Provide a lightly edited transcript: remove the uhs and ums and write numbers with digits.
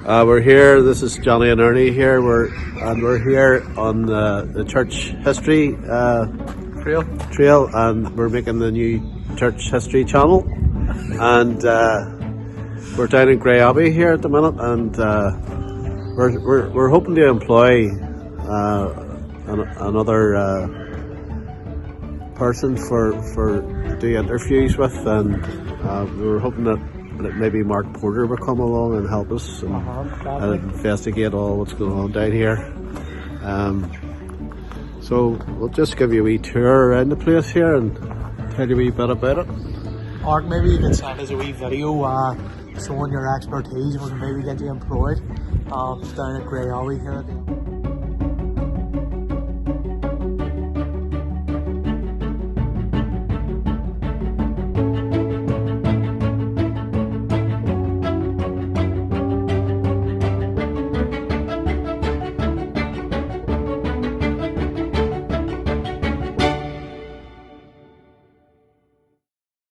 We're here. This is Johnny and Ernie here. We're here on the church history trail, and we're making the new church history channel. And we're down in Grey Abbey here at the minute, and we're hoping to employ another person to do interviews with, and we were hoping that maybe Mark Porter will come along and help us and investigate all what's going on down here. So we'll just give you a wee tour around the place here and tell you a wee bit about it. Mark, maybe you could send us a wee video showing your expertise and we can maybe get you employed down at Grey Abbey here.